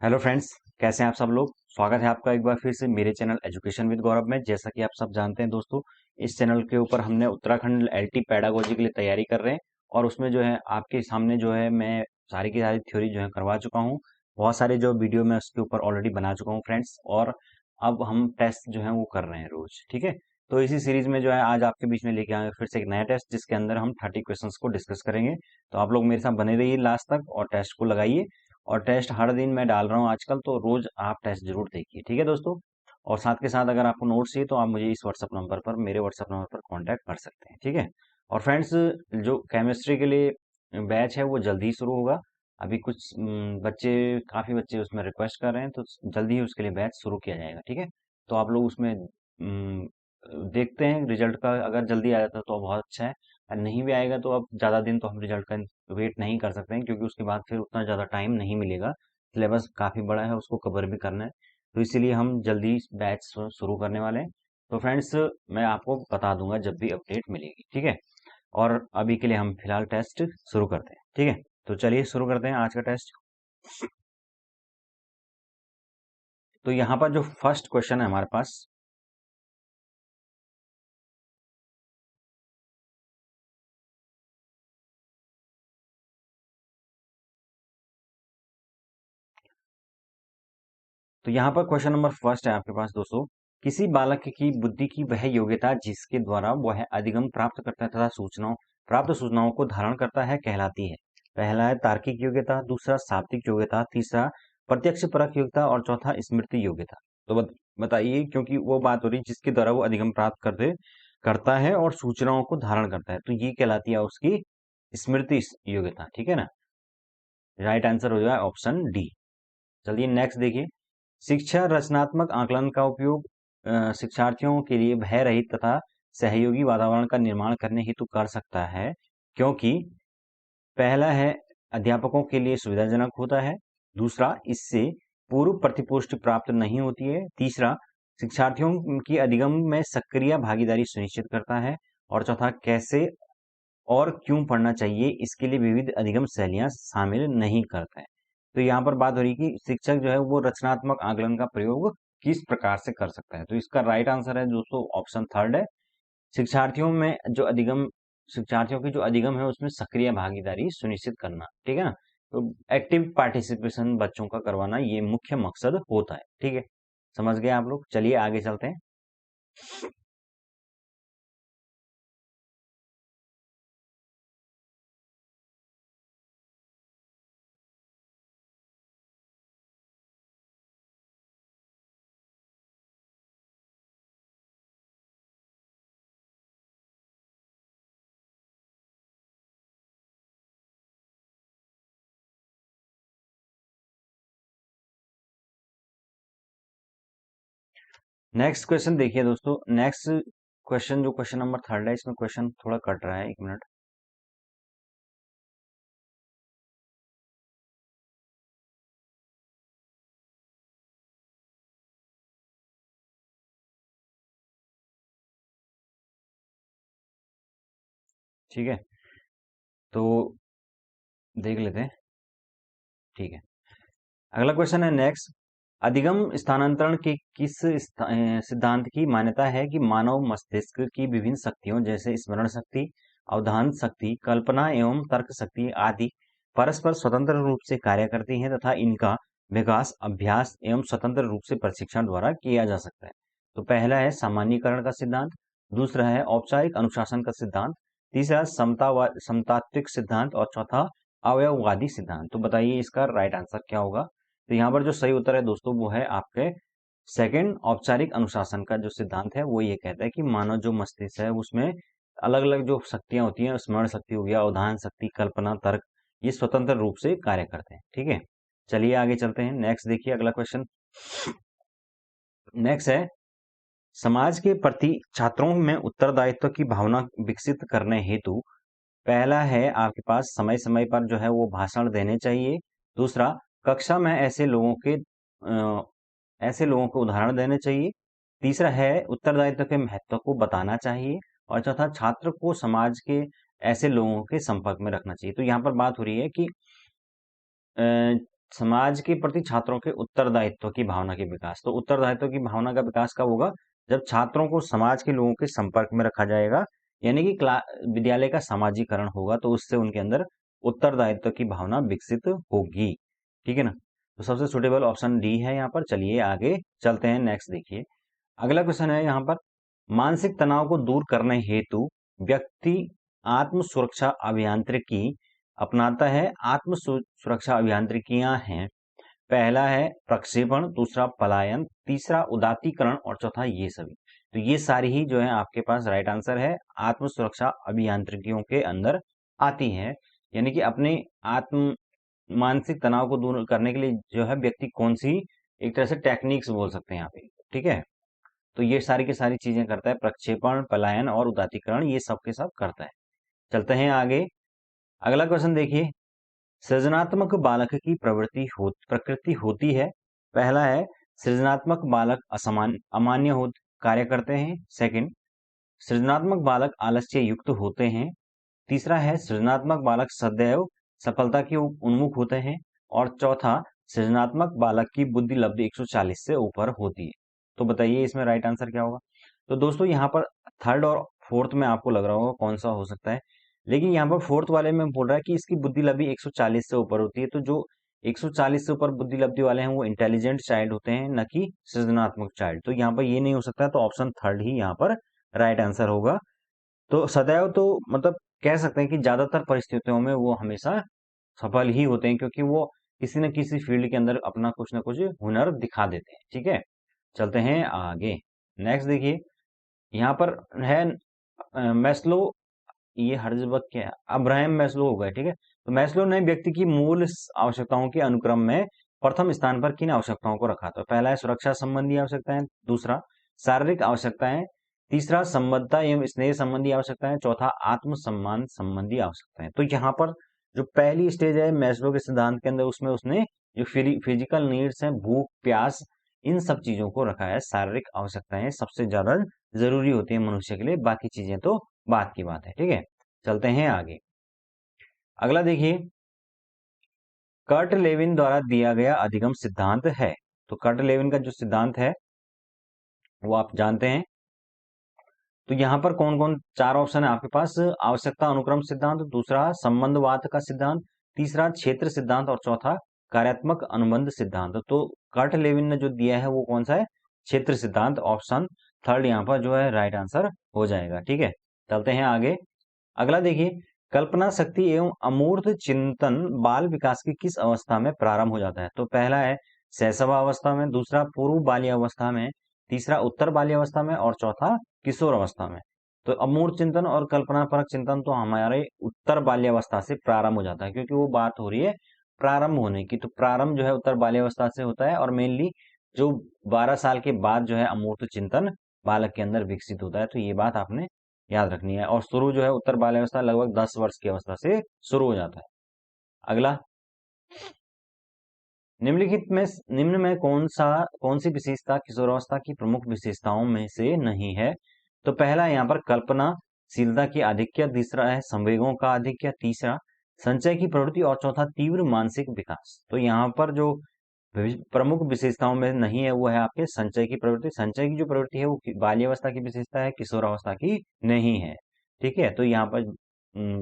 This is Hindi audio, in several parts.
हेलो फ्रेंड्स, कैसे हैं आप सब लोग। स्वागत है आपका एक बार फिर से मेरे चैनल एजुकेशन विद गौरव में। जैसा कि आप सब जानते हैं दोस्तों, इस चैनल के ऊपर हमने उत्तराखंड एलटी पैडागोजी के लिए तैयारी कर रहे हैं और उसमें जो है आपके सामने जो है मैं सारी की सारी थ्योरी जो है करवा चुका हूँ। बहुत सारे जो वीडियो मैं उसके ऊपर ऑलरेडी बना चुका हूँ फ्रेंड्स, और अब हम टेस्ट जो है वो कर रहे हैं रोज। ठीक है, तो इसी सीरीज में जो है आज आपके बीच में लेके आए फिर से एक नया टेस्ट, जिसके अंदर हम 30 क्वेश्चंस को डिस्कस करेंगे। तो आप लोग मेरे साथ बने रहिए लास्ट तक और टेस्ट को लगाइए। और टेस्ट हर दिन मैं डाल रहा हूँ आजकल, तो रोज आप टेस्ट जरूर देखिए। ठीक है दोस्तों, और साथ के साथ अगर आपको नोट्स चाहिए तो आप मुझे इस व्हाट्सअप नंबर पर, मेरे व्हाट्सअप नंबर पर कांटेक्ट कर सकते हैं। ठीक है, और फ्रेंड्स, जो केमिस्ट्री के लिए बैच है वो जल्दी ही शुरू होगा। अभी कुछ बच्चे, काफ़ी बच्चे उसमें रिक्वेस्ट कर रहे हैं, तो जल्दी ही उसके लिए बैच शुरू किया जाएगा। ठीक है, तो आप लोग उसमें देखते हैं रिजल्ट का। अगर जल्दी आ जाता है तो बहुत अच्छा है, और नहीं भी आएगा तो अब ज़्यादा दिन तो हम रिजल्ट का वेट नहीं कर सकते हैं, क्योंकि उसके बाद फिर उतना ज़्यादा टाइम नहीं मिलेगा। सिलेबस काफ़ी बड़ा है, उसको कवर भी करना है, तो इसीलिए हम जल्दी बैच शुरू करने वाले हैं। तो फ्रेंड्स, मैं आपको बता दूंगा जब भी अपडेट मिलेगी। ठीक है, और अभी के लिए हम फिलहाल टेस्ट शुरू करते हैं। ठीक है, तो चलिए शुरू करते हैं आज का टेस्ट। तो यहाँ पर जो फर्स्ट क्वेश्चन है हमारे पास, तो यहाँ पर क्वेश्चन नंबर फर्स्ट है आपके पास दोस्तों। किसी बालक की बुद्धि की वह योग्यता जिसके द्वारा वह अधिगम प्राप्त करता है तथा सूचनाओं प्राप्त सूचनाओं को धारण करता है कहलाती है। पहला है तार्किक योग्यता, दूसरा शाब्दिक योग्यता, तीसरा प्रत्यक्ष परक योग्यता और चौथा स्मृति योग्यता। तो बताइए, क्योंकि वो बात हो रही है जिसके द्वारा वो अधिगम प्राप्त करता है और सूचनाओं को धारण करता है, तो ये कहलाती है उसकी स्मृति योग्यता। ठीक है ना, राइट आंसर हो जाए ऑप्शन डी। चलिए नेक्स्ट देखिए। शिक्षा रचनात्मक आकलन का उपयोग शिक्षार्थियों के लिए भय रहित तथा सहयोगी वातावरण का निर्माण करने हेतु कर सकता है, क्योंकि पहला है अध्यापकों के लिए सुविधाजनक होता है, दूसरा इससे पूर्व प्रतिपुष्टि प्राप्त नहीं होती है, तीसरा शिक्षार्थियों की अधिगम में सक्रिय भागीदारी सुनिश्चित करता है, और चौथा कैसे और क्यों पढ़ना चाहिए इसके लिए विविध अधिगम शैलियां शामिल नहीं करता है। तो यहाँ पर बात हो रही है कि शिक्षक जो है वो रचनात्मक आकलन का प्रयोग किस प्रकार से कर सकता है। तो इसका राइट आंसर है दोस्तों ऑप्शन थर्ड है। शिक्षार्थियों में जो अधिगम शिक्षार्थियों की जो अधिगम है उसमें सक्रिय भागीदारी सुनिश्चित करना। ठीक है ना, तो एक्टिव पार्टिसिपेशन बच्चों का करवाना ये मुख्य मकसद होता है। ठीक है, समझ गए आप लोग। चलिए आगे चलते हैं। नेक्स्ट क्वेश्चन देखिए दोस्तों। नेक्स्ट क्वेश्चन, जो क्वेश्चन नंबर थर्ड है, इसमें क्वेश्चन थोड़ा कट रहा है, एक मिनट। ठीक है, तो देख लेते हैं। ठीक है, अगला क्वेश्चन है नेक्स्ट। अधिगम स्थानांतरण के किस सिद्धांत की मान्यता है कि मानव मस्तिष्क की विभिन्न शक्तियों जैसे स्मरण शक्ति, अवधान शक्ति, कल्पना एवं तर्क शक्ति आदि परस्पर स्वतंत्र रूप से कार्य करती हैं तथा इनका विकास अभ्यास एवं स्वतंत्र रूप से प्रशिक्षण द्वारा किया जा सकता है। तो पहला है सामान्यीकरण का सिद्धांत, दूसरा है औपचारिक अनुशासन का सिद्धांत, तीसरा समतात्विक सिद्धांत और चौथा अवयववादी सिद्धांत। तो बताइए इसका राइट आंसर क्या होगा। तो यहाँ पर जो सही उत्तर है दोस्तों वो है आपके सेकंड, औपचारिक अनुशासन का जो सिद्धांत है वो ये कहता है कि मानव जो मस्तिष्क है उसमें अलग अलग जो शक्तियां होती हैं, स्मरण शक्ति हो गया, अवधान शक्ति, कल्पना, तर्क, ये स्वतंत्र रूप से कार्य करते हैं। ठीक है, चलिए आगे चलते हैं। नेक्स्ट देखिए अगला क्वेश्चन। नेक्स्ट है, समाज के प्रति छात्रों में उत्तरदायित्व की भावना विकसित करने हेतु पहला है आपके पास समय समय पर जो है वो भाषण देने चाहिए, दूसरा कक्षा में ऐसे लोगों को उदाहरण देने चाहिए, तीसरा है उत्तरदायित्व के महत्व को बताना चाहिए, और चौथा छात्र को समाज के ऐसे लोगों के संपर्क में रखना चाहिए। तो यहाँ पर बात हो रही है कि समाज के प्रति छात्रों के उत्तरदायित्व की भावना के विकास। तो उत्तरदायित्व की भावना का विकास कब होगा? जब छात्रों को समाज के लोगों के संपर्क में रखा जाएगा, यानी कि विद्यालय का सामाजिकरण होगा, तो उससे उनके अंदर उत्तरदायित्व की भावना विकसित होगी। ठीक है ना? तो सबसे सुटेबल ऑप्शन डी है यहाँ पर। चलिए आगे चलते हैं, नेक्स्ट देखिए। अगला क्वेश्चन है यहाँ पर, मानसिक तनाव को दूर करने हेतु व्यक्ति आत्म सुरक्षा अभियांत्रिकी अपनाता है। आत्म सुरक्षा अभियांत्रिकियां हैं, पहला है प्रक्षेपण, दूसरा पलायन, तीसरा उदातीकरण और चौथा ये सभी। तो ये सारी ही जो है आपके पास राइट आंसर है, आत्म सुरक्षा अभियांत्रिकियों के अंदर आती है। यानी कि अपने आत्म मानसिक तनाव को दूर करने के लिए जो है व्यक्ति कौन सी, एक तरह से टेक्निक्स बोल सकते हैं यहाँ पे। ठीक है, तो ये सारी की सारी चीजें करता है, प्रक्षेपण, पलायन और उदातीकरण, ये सब के सब करता है। चलते हैं आगे। अगला क्वेश्चन देखिए, सृजनात्मक बालक की प्रकृति होती है। पहला है, सृजनात्मक बालक अमान्य कार्य करते हैं। सेकंड, सृजनात्मक बालक आलस्य युक्त होते हैं। तीसरा है, सृजनात्मक बालक सदैव सफलता के उन्मुख होते हैं। और चौथा, सृजनात्मक बालक की बुद्धि लब्धि 140 से ऊपर होती है। तो बताइए इसमें राइट आंसर क्या होगा? तो दोस्तों यहाँ पर थर्ड और फोर्थ में आपको लग रहा होगा कौन सा हो सकता है, लेकिन यहाँ पर फोर्थ वाले में बोल रहा है कि इसकी बुद्धि लब्धि 140 से ऊपर होती है। तो जो 140 से ऊपर बुद्धि लब्धि वाले हैं वो इंटेलिजेंट चाइल्ड होते हैं, न कि सृजनात्मक चाइल्ड। तो यहाँ पर ये नहीं हो सकता, तो ऑप्शन थर्ड ही यहाँ पर राइट आंसर होगा। तो सदैव तो मतलब कह सकते हैं कि ज्यादातर परिस्थितियों में वो हमेशा सफल ही होते हैं, क्योंकि वो किसी न किसी फील्ड के अंदर अपना कुछ ना कुछ हुनर दिखा देते हैं। ठीक है, चलते हैं आगे। नेक्स्ट देखिए, यहाँ पर है मैस्लो, ये हर्जबर्ग क्या है, अब्राहम मैस्लो होगा। ठीक है, तो मैस्लो ने व्यक्ति की मूल आवश्यकताओं के अनुक्रम में प्रथम स्थान पर किन आवश्यकताओं को रखा? तो पहला है सुरक्षा संबंधी आवश्यकताएं, दूसरा शारीरिक आवश्यकताएं, तीसरा संबद्धता एवं स्नेह संबंधी आवश्यकताएं, चौथा आत्मसम्मान संबंधी आवश्यकताएं। तो यहाँ पर जो पहली स्टेज है मैस्लो के सिद्धांत के अंदर, उसमें उसने जो फिजिकल नीड्स हैं, भूख प्यास, इन सब चीजों को रखा है। शारीरिक आवश्यकताएं सबसे ज्यादा जरूरी होती है मनुष्य के लिए, बाकी चीजें तो बात की बात है। ठीक है, चलते हैं आगे। अगला देखिए, कर्ट लेविन द्वारा दिया गया अधिगम सिद्धांत है। तो कर्ट लेविन का जो सिद्धांत है वो आप जानते हैं। तो यहाँ पर कौन कौन चार ऑप्शन है आपके पास? आवश्यकता अनुक्रम सिद्धांत, दूसरा संबंधवाद का सिद्धांत, तीसरा क्षेत्र सिद्धांत और चौथा कार्यात्मक अनुबंध सिद्धांत। तो कर्ट लेविन ने जो दिया है वो कौन सा है? क्षेत्र सिद्धांत। ऑप्शन थर्ड यहाँ पर जो है राइट आंसर हो जाएगा। ठीक है, चलते हैं आगे। अगला देखिए, कल्पना शक्ति एवं अमूर्त चिंतन बाल विकास की किस अवस्था में प्रारंभ हो जाता है? तो पहला है शैशवावस्था में, दूसरा पूर्व बाल्यावस्था में, तीसरा उत्तर बाल्यावस्था में और चौथा किशोर अवस्था में। तो अमूर्त चिंतन और कल्पना परक चिंतन तो हमारे उत्तर बाल्यावस्था से प्रारंभ हो जाता है, क्योंकि वो बात हो रही है प्रारंभ होने की। तो प्रारंभ जो है उत्तर बाल्यावस्था से होता है, और मेनली जो 12 साल के बाद जो है अमूर्त चिंतन बालक के अंदर विकसित होता है। तो ये बात आपने याद रखनी है। और शुरू जो है उत्तर बाल्यावस्था लगभग 10 वर्ष की अवस्था से शुरू हो जाता है। अगला, निम्न में कौन सी विशेषता किशोरावस्था की प्रमुख विशेषताओं में से नहीं है? तो पहला है यहाँ पर कल्पनाशीलता की आधिक्य, दूसरा है संवेगों का आधिक्य, तीसरा संचय की प्रवृत्ति और चौथा तीव्र मानसिक विकास। तो यहाँ पर जो प्रमुख विशेषताओं में नहीं है वो है आपके संचय की प्रवृत्ति। संचय की जो प्रवृत्ति है वो बाल्यावस्था की विशेषता है, किशोरावस्था की नहीं है। ठीक है, तो यहाँ पर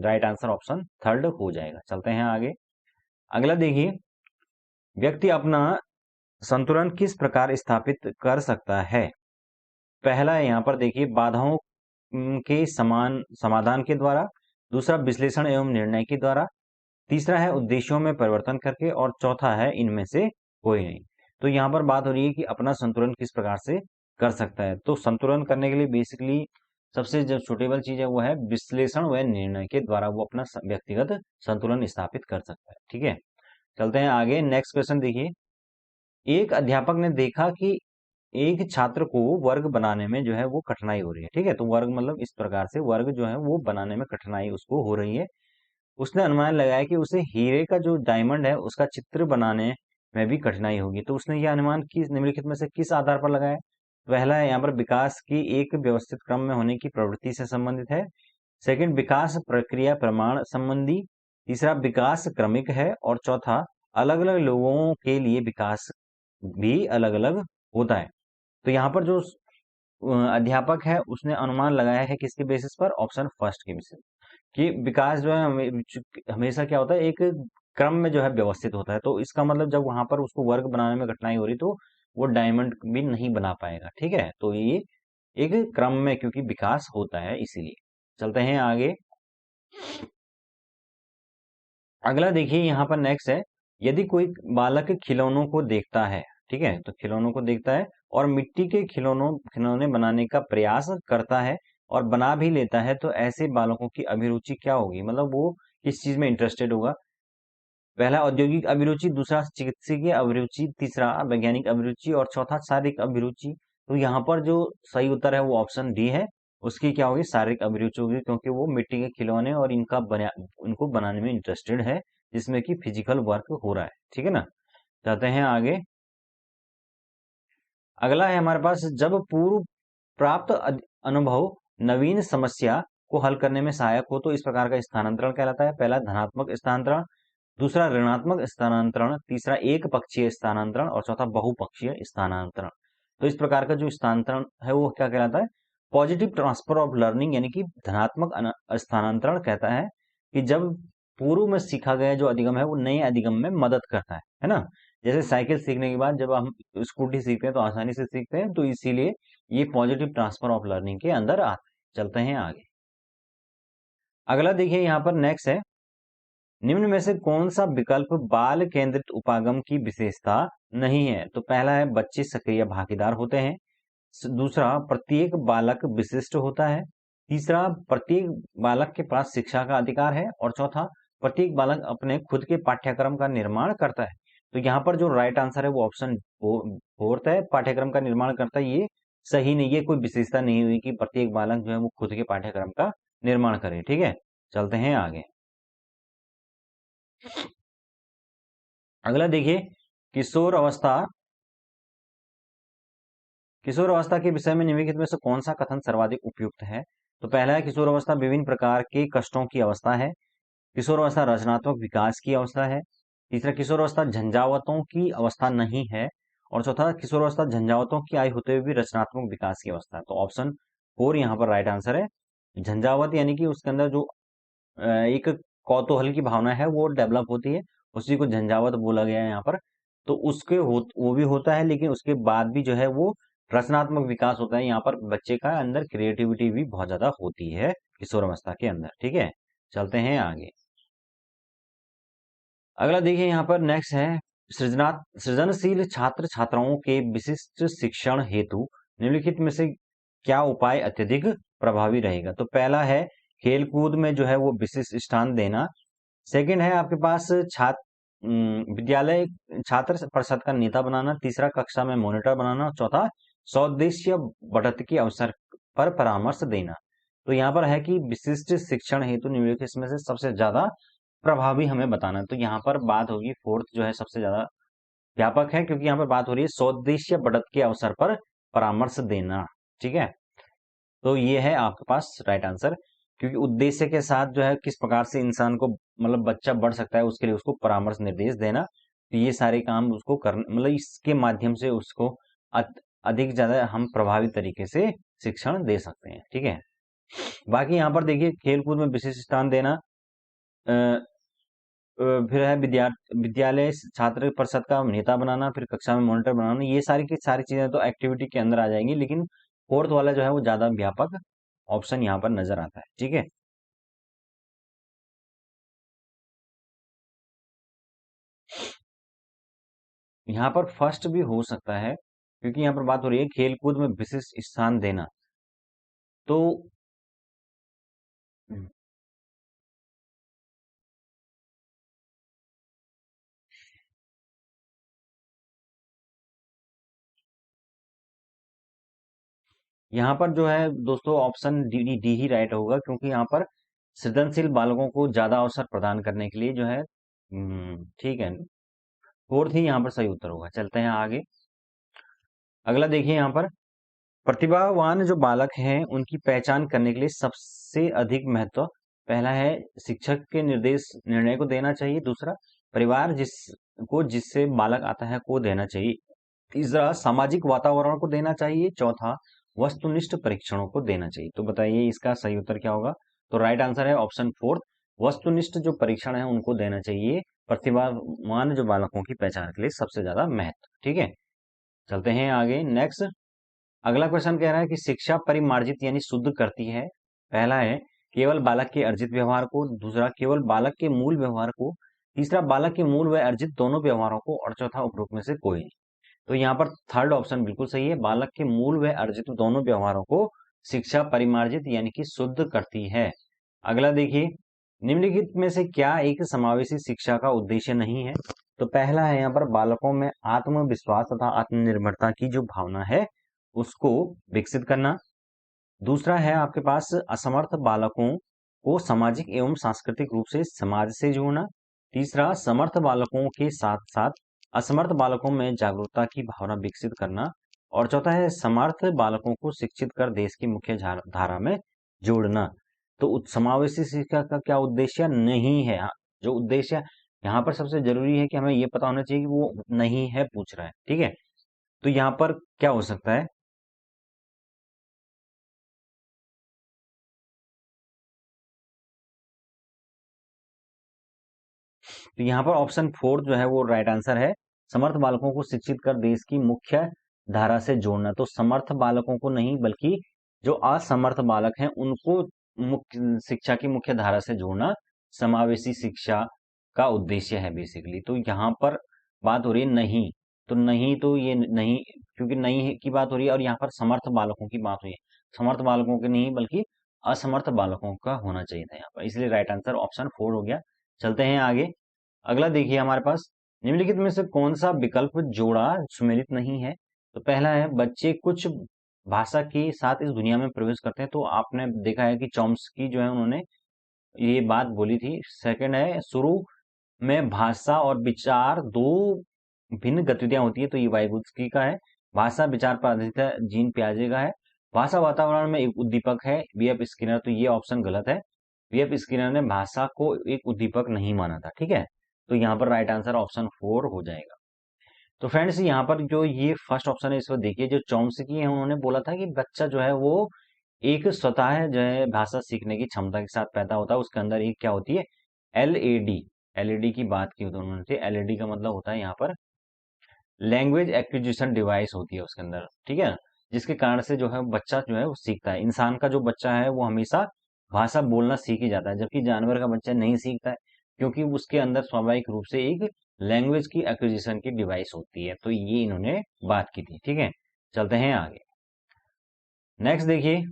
राइट आंसर ऑप्शन थर्ड हो जाएगा। चलते हैं आगे। अगला देखिए, व्यक्ति अपना संतुलन किस प्रकार स्थापित कर सकता है? पहला है यहाँ पर देखिए, बाधाओं के समान समाधान के द्वारा, दूसरा विश्लेषण एवं निर्णय के द्वारा, तीसरा है उद्देश्यों में परिवर्तन करके और चौथा है इनमें से कोई नहीं। तो यहाँ पर बात हो रही है कि अपना संतुलन किस प्रकार से कर सकता है। तो संतुलन करने के लिए बेसिकली सबसे जो सुटेबल चीज है वो है विश्लेषण व निर्णय के द्वारा वो अपना व्यक्तिगत संतुलन स्थापित कर सकता है। ठीक है, चलते हैं आगे। नेक्स्ट क्वेश्चन देखिए, एक अध्यापक ने देखा कि एक छात्र को वर्ग बनाने में जो है वो कठिनाई हो रही है। ठीक है, तो वर्ग मतलब इस प्रकार से वर्ग जो है वो बनाने में कठिनाई उसको हो रही है। उसने अनुमान लगाया कि उसे हीरे का जो डायमंड है उसका चित्र बनाने में भी कठिनाई होगी। तो उसने यह अनुमान किस निम्नलिखित में से किस आधार पर लगाया? पहला है यहाँ पर विकास की एक व्यवस्थित क्रम में होने की प्रवृत्ति से संबंधित है, सेकंड विकास प्रक्रिया प्रमाण संबंधी, तीसरा विकास क्रमिक है और चौथा अलग अलग लोगों के लिए विकास भी अलग अलग होता है। तो यहाँ पर जो अध्यापक है उसने अनुमान लगाया है किसके बेसिस पर, ऑप्शन फर्स्ट के बेसिस, कि विकास जो है हमेशा क्या होता है, एक क्रम में जो है व्यवस्थित होता है। तो इसका मतलब जब वहां पर उसको वर्ग बनाने में कठिनाई हो रही तो वो डायमंड भी नहीं बना पाएगा। ठीक है, तो ये एक क्रम में क्योंकि विकास होता है इसीलिए। चलते हैं आगे। अगला देखिए यहाँ पर नेक्स्ट है, यदि कोई बालक खिलौनों को देखता है, ठीक है, तो खिलौनों को देखता है और मिट्टी के खिलौने बनाने का प्रयास करता है और बना भी लेता है, तो ऐसे बालकों की अभिरुचि क्या होगी, मतलब वो किस चीज में इंटरेस्टेड होगा। पहला औद्योगिक अभिरुचि, दूसरा चिकित्सकीय अभिरुचि, तीसरा वैज्ञानिक अभिरुचि और चौथा शारीरिक अभिरुचि। तो यहाँ पर जो सही उत्तर है वो ऑप्शन डी है, उसकी क्या होगी, शारीरिक अभिरुचि होगी, क्योंकि वो मिट्टी के खिलौने और उनको बनाने में इंटरेस्टेड है, जिसमें कि फिजिकल वर्क हो रहा है। ठीक है ना, जाते हैं आगे। अगला है हमारे पास, जब पूर्व प्राप्त अनुभव नवीन समस्या को हल करने में सहायक हो तो इस प्रकार का स्थानांतरण कहलाता है। पहला धनात्मक स्थानांतरण, दूसरा ऋणात्मक स्थानांतरण, तीसरा एक पक्षीय स्थानांतरण और चौथा बहुपक्षीय स्थानांतरण। तो इस प्रकार का जो स्थानांतरण है वो क्या कहलाता है, पॉजिटिव ट्रांसफर ऑफ लर्निंग, यानी कि धनात्मक स्थानांतरण कहता है कि जब पूर्व में सीखा गया जो अधिगम है वो नए अधिगम में मदद करता है ना। जैसे साइकिल सीखने के बाद जब हम स्कूटी सीखते हैं तो आसानी से सीखते हैं, तो इसीलिए ये पॉजिटिव ट्रांसफर ऑफ लर्निंग के अंदर आता है। चलते हैं आगे। अगला देखिए यहाँ पर नेक्स्ट है, निम्न में से कौन सा विकल्प बाल केंद्रित उपागम की विशेषता नहीं है। तो पहला है, बच्चे सक्रिय भागीदार होते हैं, दूसरा प्रत्येक बालक विशिष्ट होता है, तीसरा प्रत्येक बालक के पास शिक्षा का अधिकार है और चौथा प्रत्येक बालक अपने खुद के पाठ्यक्रम का निर्माण करता है। तो यहाँ पर जो राइट आंसर है वो ऑप्शन फोर्थ है, पाठ्यक्रम का निर्माण करता है। ये सही नहीं है, कोई विशेषता नहीं हुई कि प्रत्येक बालक जो है वो खुद के पाठ्यक्रम का निर्माण करे। ठीक है, चलते हैं आगे। अगला देखिए, किशोर अवस्था किशोर अवस्था के विषय में निम्नलिखित में से कौन सा कथन सर्वाधिक उपयुक्त है। तो पहला है, किशोर अवस्था विभिन्न प्रकार के कष्टों की अवस्था है। किशोर अवस्था रचनात्मक विकास की अवस्था है। तीसरा, किशोर अवस्था झंझावतों की अवस्था नहीं है। और चौथा, किशोर अवस्था झंझावतों की आयु होते हुए भी रचनात्मक विकास की अवस्था है। तो ऑप्शन फोर यहाँ पर राइट आंसर है। झंझावत यानी कि उसके अंदर जो एक कौतूहल की भावना है वो डेवलप होती है, उसी को झंझावत बोला गया है यहाँ पर। तो वो भी होता है, लेकिन उसके बाद भी जो है वो रचनात्मक विकास होता है। यहाँ पर बच्चे का अंदर क्रिएटिविटी भी बहुत ज्यादा होती है किशोर अवस्था के अंदर। ठीक है, चलते हैं आगे। अगला देखिए यहाँ पर नेक्स्ट है, सृजनशील छात्र छात्राओं के विशिष्ट शिक्षण हेतु निम्नलिखित में से क्या उपाय अत्यधिक प्रभावी रहेगा। तो पहला है, खेलकूद में जो है वो विशिष्ट स्थान देना। सेकंड है आपके पास विद्यालय छात्र परिषद का नेता बनाना। तीसरा, कक्षा में मॉनिटर बनाना। चौथा, सौदेश्य बढ़त के अवसर पर परामर्श देना। तो यहाँ पर है कि विशिष्ट शिक्षण हेतु निम्नलिखित में से सबसे ज्यादा प्रभावी हमें बताना है। तो यहाँ पर बात होगी फोर्थ जो है सबसे ज्यादा व्यापक है, क्योंकि यहाँ पर बात हो रही है सौदेश्य बढ़त के अवसर पर परामर्श देना। ठीक है, तो ये है आपके पास राइट आंसर, क्योंकि उद्देश्य के साथ जो है किस प्रकार से इंसान को, मतलब बच्चा बढ़ सकता है, उसके लिए उसको परामर्श निर्देश देना। तो ये सारे काम उसको करना, मतलब इसके माध्यम से उसको अधिक ज्यादा हम प्रभावी तरीके से शिक्षण दे सकते हैं। ठीक है, बाकी यहाँ पर देखिए, खेलकूद में विशेष स्थान देना, फिर है विद्यालय छात्र परिषद का नेता बनाना, फिर कक्षा में मॉनिटर बनाना। ये सारी की सारी चीजें तो एक्टिविटी के अंदर आ जाएंगी, लेकिन फोर्थ वाला जो है वो ज्यादा व्यापक ऑप्शन यहाँ पर नजर आता है। ठीक है, यहाँ पर फर्स्ट भी हो सकता है, क्योंकि यहाँ पर बात हो रही है खेलकूद में विशिष्ट स्थान देना। तो यहाँ पर जो है दोस्तों ऑप्शन डी ही राइट होगा, क्योंकि यहाँ पर सृजनशील बालकों को ज्यादा अवसर प्रदान करने के लिए जो है, ठीक है, फोर्थ ही यहाँ पर सही उत्तर होगा। चलते हैं आगे। अगला देखिए यहाँ पर, प्रतिभावान जो बालक हैं उनकी पहचान करने के लिए सबसे अधिक महत्व, पहला है शिक्षक के निर्देश निर्णय को देना चाहिए। दूसरा, परिवार जिससे बालक आता है को देना चाहिए। तीसरा, सामाजिक वातावरण को देना चाहिए। चौथा, वस्तुनिष्ठ परीक्षणों को देना चाहिए। तो बताइए इसका सही उत्तर क्या होगा? तो राइट आंसर है ऑप्शन फोर्थ, वस्तुनिष्ठ जो परीक्षण है उनको देना चाहिए। प्रतिभावान जो बालकों की पहचान के लिए सबसे ज्यादा महत्व। ठीक है, चलते हैं आगे। नेक्स्ट अगला क्वेश्चन कह रहा है कि शिक्षा परिमार्जित यानी शुद्ध करती है। पहला है केवल बालक के अर्जित व्यवहार को, दूसरा केवल बालक के मूल व्यवहार को, तीसरा बालक के मूल व अर्जित दोनों व्यवहारों को, और चौथा उपरोक्त में से कोई नहीं। तो यहाँ पर थर्ड ऑप्शन बिल्कुल सही है, बालक के मूल व अर्जित दोनों व्यवहारों को शिक्षा परिमार्जित यानी कि शुद्ध करती है। अगला देखिए, निम्नलिखित में से क्या एक समावेशी शिक्षा का उद्देश्य नहीं है? तो पहला है यहाँ पर बालकों में आत्मविश्वास तथा आत्मनिर्भरता की जो भावना है उसको विकसित करना। दूसरा है आपके पास असमर्थ बालकों को सामाजिक एवं सांस्कृतिक रूप से समाज से जोड़ना। तीसरा, समर्थ बालकों के साथ साथ असमर्थ बालकों में जागरूकता की भावना विकसित करना। और चौथा है समर्थ बालकों को शिक्षित कर देश की मुख्य धारा में जोड़ना। तो समावेशी शिक्षा का क्या उद्देश्य नहीं है? जो उद्देश्य यहाँ पर सबसे जरूरी है कि हमें ये पता होना चाहिए कि वो नहीं है पूछ रहा है। ठीक है, तो यहाँ पर क्या हो सकता है? तो यहाँ पर ऑप्शन फोर जो है वो राइट आंसर है, समर्थ बालकों को शिक्षित कर देश की मुख्य धारा से जोड़ना। तो समर्थ बालकों को नहीं बल्कि जो असमर्थ बालक हैं उनको मुख्य शिक्षा की मुख्य धारा से जोड़ना समावेशी शिक्षा का उद्देश्य है बेसिकली। तो यहाँ पर बात हो रही है नहीं, तो नहीं, तो ये नहीं, क्योंकि नहीं की बात हो रही है और यहाँ पर समर्थ बालकों की बात हुई है, समर्थ बालकों के नहीं बल्कि असमर्थ बालकों का होना चाहिए था यहाँ पर, इसलिए राइट आंसर ऑप्शन फोर हो गया। चलते हैं आगे। अगला देखिए हमारे पास, निम्नलिखित में से कौन सा विकल्प जोड़ा सुमेलित नहीं है? तो पहला है बच्चे कुछ भाषा के साथ इस दुनिया में प्रवेश करते हैं। तो आपने देखा है कि चॉम्स्की जो है उन्होंने ये बात बोली थी। सेकंड है शुरू में भाषा और विचार दो भिन्न गतिविधियां होती है। तो ये वाइगोत्स्की का है। भाषा विचार पर आधारित है, जीन पियाजे का है। भाषा वातावरण में एक उद्दीपक है, बीएफ स्किनर। तो ये ऑप्शन गलत है, बीएफ स्किनर ने भाषा को एक उद्दीपक नहीं माना था। ठीक है, तो यहाँ पर राइट आंसर ऑप्शन फोर हो जाएगा। तो फ्रेंड्स यहाँ पर जो ये फर्स्ट ऑप्शन है इसको देखिए, जो चॉम्स्की है उन्होंने बोला था कि बच्चा जो है वो एक स्वतः जो है भाषा सीखने की क्षमता के साथ पैदा होता है। उसके अंदर एक क्या होती है, एलएडी। एलईडी की बात की उन्होंने, एलईडी का मतलब होता है यहाँ पर लैंग्वेज एक्विजिशन डिवाइस होती है उसके अंदर। ठीक है, जिसके कारण से जो है बच्चा जो है वो सीखता है। इंसान का जो बच्चा है वो हमेशा भाषा बोलना सीख ही जाता है, जबकि जानवर का बच्चा नहीं सीखता है, क्योंकि उसके अंदर स्वाभाविक रूप से एक लैंग्वेज की एक्विजिशन की डिवाइस होती है। तो ये इन्होंने बात की थी। ठीक है, चलते हैं आगे। नेक्स्ट देखिए,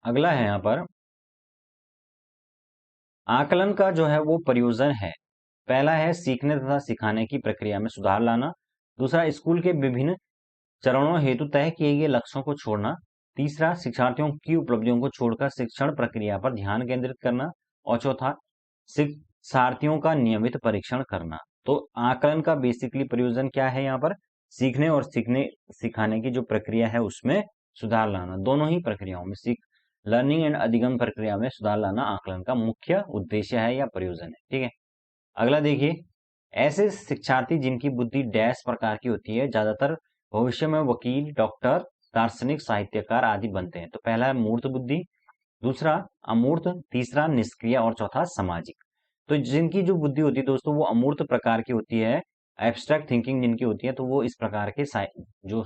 अगला है यहाँ पर आकलन का जो है वो प्रयोजन है। पहला है सीखने तथा सिखाने की प्रक्रिया में सुधार लाना। दूसरा, स्कूल के विभिन्न चरणों हेतु तय किए गए लक्ष्यों को छोड़ना। तीसरा, शिक्षार्थियों की उपलब्धियों को छोड़कर शिक्षण प्रक्रिया पर ध्यान केंद्रित करना। और चौथा, शिक्षार्थियों का नियमित परीक्षण करना। तो आकलन का बेसिकली प्रयोजन क्या है? यहाँ पर सीखने और सीखने सिखाने की जो प्रक्रिया है उसमें सुधार लाना। दोनों ही प्रक्रियाओं में लर्निंग एंड अधिगम प्रक्रिया में सुधार लाना आकलन का मुख्य उद्देश्य है या प्रयोजन है। ठीक है, अगला देखिए, ऐसे शिक्षार्थी जिनकी बुद्धि डैश प्रकार की होती है ज्यादातर भविष्य में वकील, डॉक्टर, दार्शनिक, साहित्यकार आदि बनते हैं। तो पहला है मूर्त बुद्धि, दूसरा अमूर्त, तीसरा निष्क्रिय और चौथा सामाजिक। तो जिनकी जो बुद्धि होती है दोस्तों वो अमूर्त प्रकार की होती है, एब्स्ट्रैक्ट थिंकिंग जिनकी होती है, तो वो इस प्रकार के जो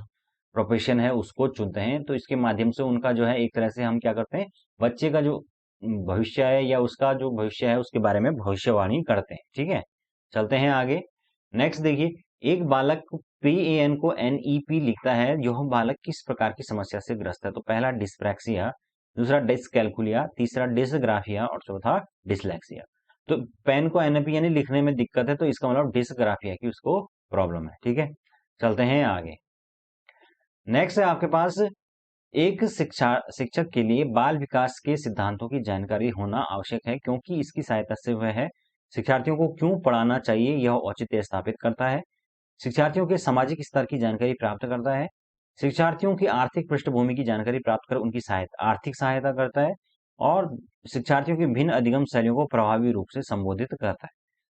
प्रोफेशन है उसको चुनते हैं। तो इसके माध्यम से उनका जो है एक तरह से हम क्या करते हैं, बच्चे का जो भविष्य है या उसका जो भविष्य है उसके बारे में भविष्यवाणी करते हैं। ठीक है, चलते हैं आगे। नेक्स्ट देखिए, एक बालक पीएएन को एनईपी लिखता है, यह बालक किस प्रकार की समस्या से ग्रस्त है? तो पहला डिस्प्रैक्सिया, दूसरा डिसकैलकुलिया, तीसरा डिसग्राफिया और चौथा डिसलेक्सिया। तो पेन को एनपी यानी लिखने में दिक्कत है, तो इसका मतलब डिसग्राफिया की उसको प्रॉब्लम है। ठीक है, चलते हैं आगे। नेक्स्ट है आपके पास, एक शिक्षक के लिए बाल विकास के सिद्धांतों की जानकारी होना आवश्यक है, क्योंकि इसकी सहायता से वह शिक्षार्थियों को क्यों पढ़ाना चाहिए यह औचित्य स्थापित करता है। शिक्षार्थियों के सामाजिक स्तर की जानकारी प्राप्त करता है। शिक्षार्थियों की आर्थिक पृष्ठभूमि की जानकारी प्राप्त कर उनकी सहायता आर्थिक सहायता करता है। और शिक्षार्थियों की भिन्न अधिगम शैलियों को प्रभावी रूप से संबोधित करता है।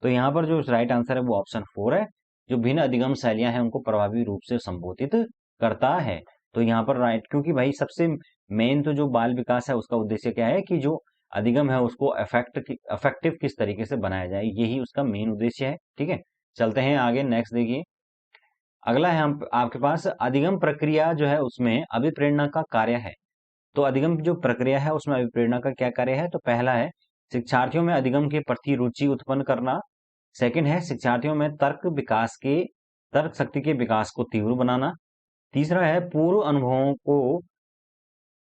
तो यहाँ पर जो राइट आंसर है वो ऑप्शन 4 है, जो भिन्न अधिगम शैलियां हैं उनको प्रभावी रूप से संबोधित करता है। तो यहाँ पर राइट, क्योंकि भाई सबसे मेन तो जो बाल विकास है उसका उद्देश्य क्या है कि जो अधिगम है उसको अफेक्टिव किस तरीके से बनाया जाए, यही उसका मेन उद्देश्य है। ठीक है, चलते हैं आगे। नेक्स्ट देखिए, अगला है हम आपके पास अधिगम प्रक्रिया जो है उसमें अभिप्रेरणा का कार्य है। तो अधिगम जो प्रक्रिया है उसमें अभिप्रेरणा का क्या कार्य है? तो पहला है शिक्षार्थियों में अधिगम के प्रति रुचि उत्पन्न करना। सेकंड है शिक्षार्थियों में तर्क शक्ति के विकास को तीव्र बनाना। तीसरा है पूर्व अनुभवों को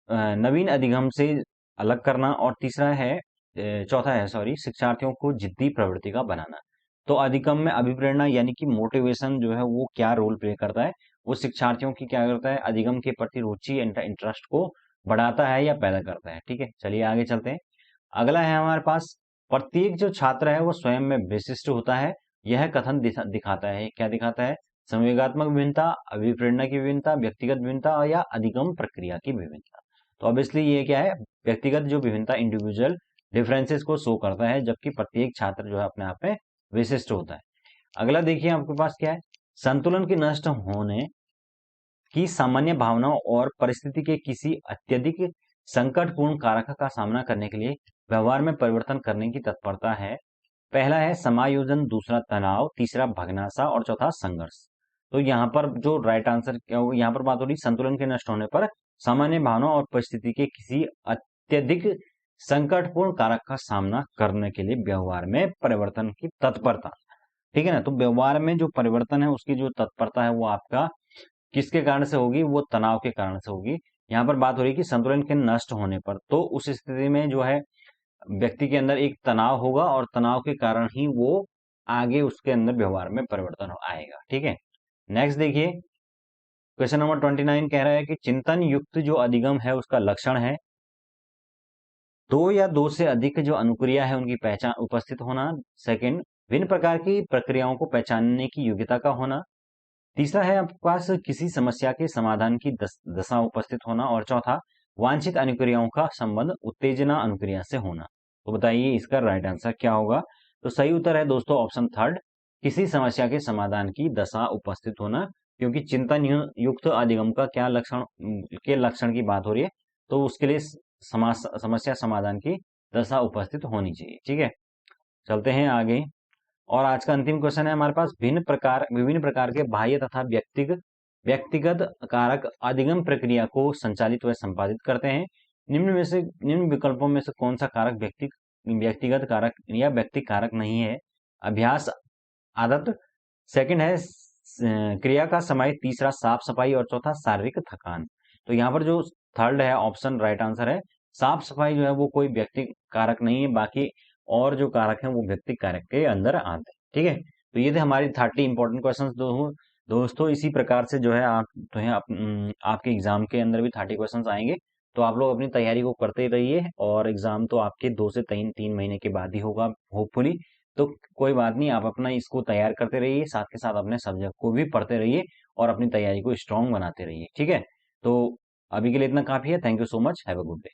नवीन अधिगम से अलग करना। और चौथा है शिक्षार्थियों को जिद्दी प्रवृत्ति का बनाना। तो अधिगम में अभिप्रेरणा यानी कि मोटिवेशन जो है वो क्या रोल प्ले करता है? वो शिक्षार्थियों की क्या करता है? अधिगम के प्रति रुचि, इंटरेस्ट को बढ़ाता है या पैदा करता है। ठीक है, चलिए आगे चलते हैं। अगला है हमारे पास, प्रत्येक जो छात्र है वो स्वयं में विशिष्ट होता है। यह कथन दिखाता है, क्या दिखाता है? संवेगात्मक विभिन्नता, अभिप्रेरणा की विभिन्नता, व्यक्तिगत विभिन्नता या अधिगम प्रक्रिया की विभिन्नता। तो ऑब्वियसली ये क्या है? व्यक्तिगत जो विभिन्नता, इंडिविजुअल डिफरेंसेस को शो करता है, जबकि प्रत्येक छात्र जो है अपने आप में विशिष्ट होता है। अगला देखिए आपके पास क्या है? संतुलन के नष्ट होने की सामान्य भावनाओं और परिस्थिति के किसी अत्यधिक संकटपूर्ण कारक का सामना करने के लिए व्यवहार में परिवर्तन करने की तत्परता है। पहला है समायोजन, दूसरा तनाव, तीसरा भगनासा और चौथा संघर्ष। तो यहाँ पर जो राइट आंसर यहाँ पर बात हो रही संतुलन के नष्ट होने पर सामान्य भावनाओं और परिस्थिति के किसी अत्यधिक संकटपूर्ण कारक का सामना करने के लिए व्यवहार में परिवर्तन की तत्परता। ठीक है ना, तो व्यवहार में जो परिवर्तन है उसकी जो तत्परता है वो आपका किसके कारण से होगी? वो तनाव के कारण से होगी। यहाँ पर बात हो रही है कि संतुलन के नष्ट होने पर, तो उस स्थिति में जो है व्यक्ति के अंदर एक तनाव होगा और तनाव के कारण ही वो आगे उसके अंदर व्यवहार में परिवर्तन आएगा। ठीक है, नेक्स्ट देखिए, क्वेश्चन नंबर 29 कह रहा है कि चिंतन युक्त जो अधिगम है उसका लक्षण है दो या दो से अधिक जो अनुक्रिया है उनकी पहचान उपस्थित होना। सेकंड, भिन्न प्रकार की प्रक्रियाओं को पहचानने की योग्यता का होना। तीसरा है आपके पास किसी समस्या के समाधान की दशा उपस्थित होना। और चौथा, वांछित अनुक्रियाओं का संबंध उत्तेजना अनुक्रिया से होना। तो बताइए इसका राइट आंसर क्या होगा? तो सही उत्तर है दोस्तों ऑप्शन थर्ड, किसी समस्या के समाधान की दशा उपस्थित होना। क्योंकि चिंतन युक्त अधिगम का क्या लक्षण की बात हो रही है, तो उसके लिए समस्या समाधान की दशा उपस्थित होनी चाहिए। ठीक है, चलते हैं आगे। और आज का अंतिम क्वेश्चन है हमारे पास, विभिन्न प्रकार के बाह्य तथा व्यक्तिगत कारक अधिगम प्रक्रिया को संचालित व संपादित करते हैं। निम्न विकल्पों में से कौन सा कारक व्यक्तिगत कारक या व्यक्ति कारक नहीं है? अभ्यास, आदत, सेकंड है क्रिया का समय, तीसरा साफ सफाई और चौथा शारीरिक थकान। तो यहाँ पर जो थर्ड है ऑप्शन राइट आंसर है। साफ सफाई जो है वो कोई व्यक्ति कारक नहीं है, बाकी और जो कारक हैं वो व्यक्ति कारक के अंदर आते हैं। ठीक है, तो ये थे हमारी 30 इंपॉर्टेंट क्वेश्चन दोस्तों। इसी प्रकार से जो है आपके एग्जाम के अंदर भी 30 क्वेश्चन आएंगे। तो आप लोग अपनी तैयारी को करते रहिए, और एग्जाम तो आपके 2 से 3 महीने के बाद ही होगा होपफुली। तो कोई बात नहीं, आप अपना इसको तैयार करते रहिए, साथ के साथ अपने सब्जेक्ट को भी पढ़ते रहिए और अपनी तैयारी को स्ट्रांग बनाते रहिए। ठीक है, तो अभी के लिए इतना काफी है। Thank you so much, have a good day.